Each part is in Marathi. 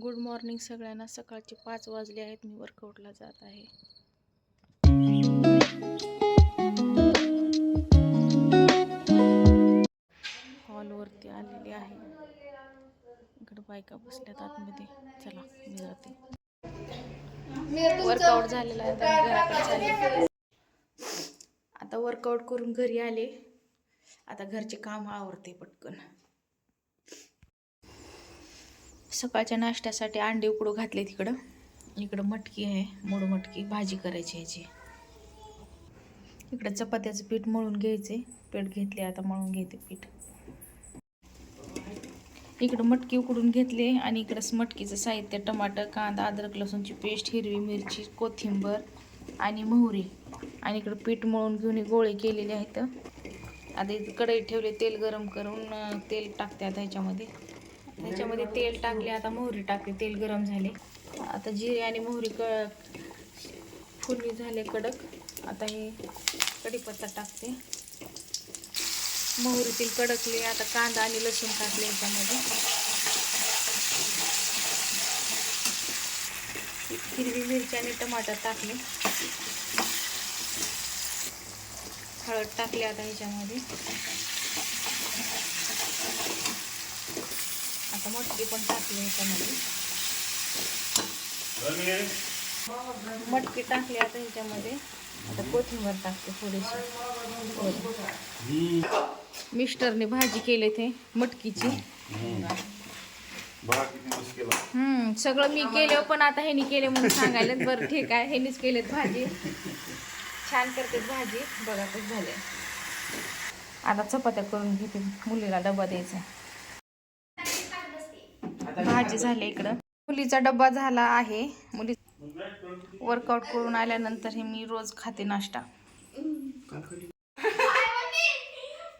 गुड मॉर्निंग सगळ्यांना. सकाळचे 5 वाजले आहेत. मी वर्कआउटला जात आहे. हॉलवरती आलेली आहे. इकडे बायका बसल्यात आतमध्ये. चला मी जाते. वर्कआउट झालेला आहे तर मी घराकडे चालले. आता वर्कआउट करून घरी आले. आता घरचे काम आवरते पटकन. सकाळच्या नाश्त्यासाठी अंडे उकडू घातले तिकडं. इकडं मटकी आहे, मोड मटकी भाजी करायची ह्याची. इकडं चपात्याचं पीठ मळून घ्यायचे. पीठ घेतले, आता मळून घेते पीठ. इकडं मटकी उकडून घेतले आणि इकडं मटकीचं साहित्य: टमाटर, कांदा, अद्रक लसूणची पेस्ट, हिरवी मिरची, कोथिंबर आणि मोहरी. आणि इकडं पीठ मळून घेऊन गोळे केलेले आहेत. आता इथं कढई ठेवले, तेल गरम करून तेल टाकते आता ह्याच्यामध्ये. तेल टाकले, आता मोहरी टाकते. तेल गरम झाले, आता जिरे आणि मोहरी फुलली झाले कडक. आता हे कढीपत्ता टाकते. मोहरी तेल कडकले, आता कांदा आणि लसूण टाकले ह्याच्यामध्ये. हिरवी मिरची आणि टमाटर टाकले. हळद टाकली आता ह्याच्यामध्ये. आता मटकी पण टाकली ह्याच्यामध्ये. मटकी टाकली आता ह्याच्यामध्ये. आता कोथिंबर टाकते थोडीशी. मिस्टरने भाजी केली ते मटकीची. सगळं मी केलं, पण आता ह्यानी केले म्हणून सांगायला. बरं ठीक आहे, ह्यानीच केलेत भाजी. छान करते भाजी. बघा कसं झाले. आता चपात्या करून घेते, मुलीला डबा द्यायचा. भाजी झाली इकडं. मुलीचा डब्बा झाला आहे. मुली वर्कआउट करून आल्यानंतर हे मी रोज खाते नाश्ता.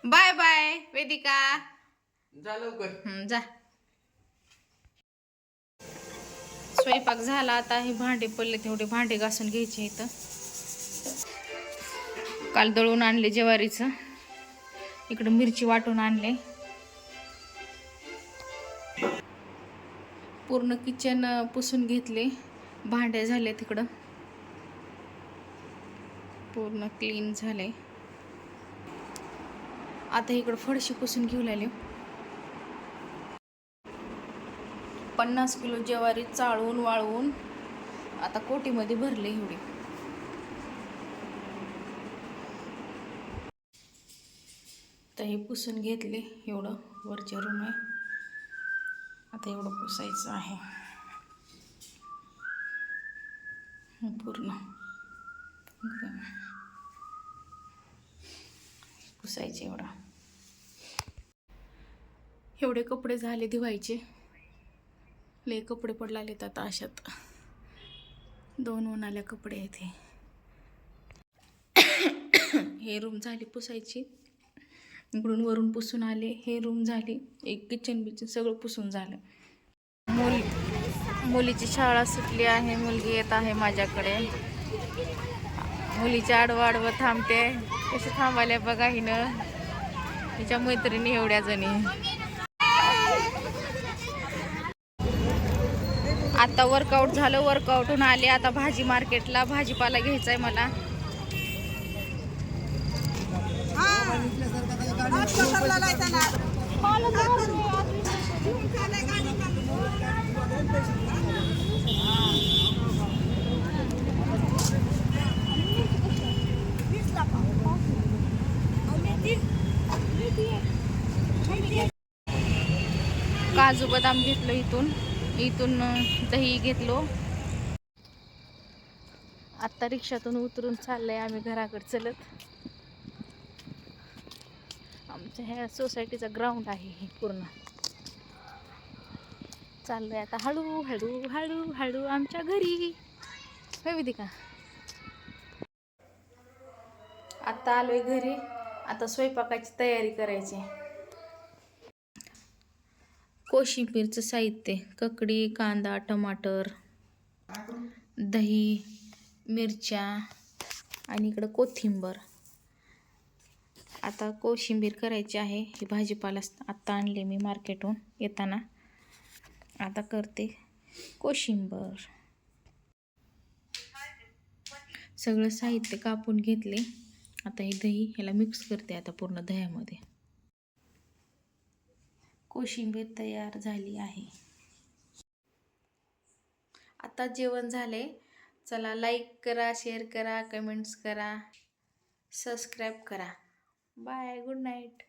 Bye bye Vedika. जा लवकर. जा. स्वयंपाक झाला. आता हे भांडे पडले, तेवढे भांडे घासून घ्यायचे इथं. काल दळून आणले ज्वारीचं. इकडं मिरची वाटून आणले. पूर्ण किचन पुसून घेतले. भांडे झाले तिकडं, पूर्ण क्लीन झाले. आता इकडं फरशी पुसून घेऊ लागले. 50 किलो ज्वारी चाळून वाळवून आता कोटीमध्ये भरले एवढे. तर हे पुसून घेतले. एवढं वरच्या रूम आहे. आता एवढं पुसायचं आहे पूर्ण. पुसायचे एवढे कपडे झाले धुवायचे. लय कपडे पडलेत आता अशात. 2 उन्हाळ्या कपडे आहेत हे रूम झाली पुसायची. इकडून वरून पुसून आले. हे रूम झाली. एक किचन बिचन सगळं पुसून झालं. मुलीची शाळा सुटली आहे. मुलगी येत आहे माझ्याकडे. मुलीच्या आडवं थांबते. कशी थांबायला बघा हिनं. तिच्या मैत्रिणी एवढ्या जणी. आता वर्कआउट झालं. वर्कआउटहून आले. आता भाजी मार्केटला भाजीपाला घ्यायचा आहे मला. काजू बदाम घेतलं इथून दही घेतलो. आता रिक्षातून उतरून चाललंय आम्ही घराकडे चलत. आमच्या ह्या सोसायटीचा ग्राउंड आहे हे पूर्ण. चाललंय आता हळू हळू हळू हळू आमच्या घरी. वेदिका आता आलोय घरी. आता स्वयंपाकाची तयारी करायची. कोशिंबीरचं साहित्य: ककडी, कांदा, टमाटर, दही, मिरच्या आणि इकडं कोथिंबर. आता कोशिंबीर करायची आहे. ही भाजीपाला आत्ता आणले मी मार्केटहून येताना. आता करते. कोशिंबर. सगळं साहित्य कापून घेतले. आता हे दही ह्याला मिक्स करते आता पूर्ण दह्यामध्ये. कोशिंबीर तयार झाली आहे. आता जेवण झाले. चला लाईक करा, शेअर करा, कमेंट्स करा, सबस्क्राईब करा. Bye, good night.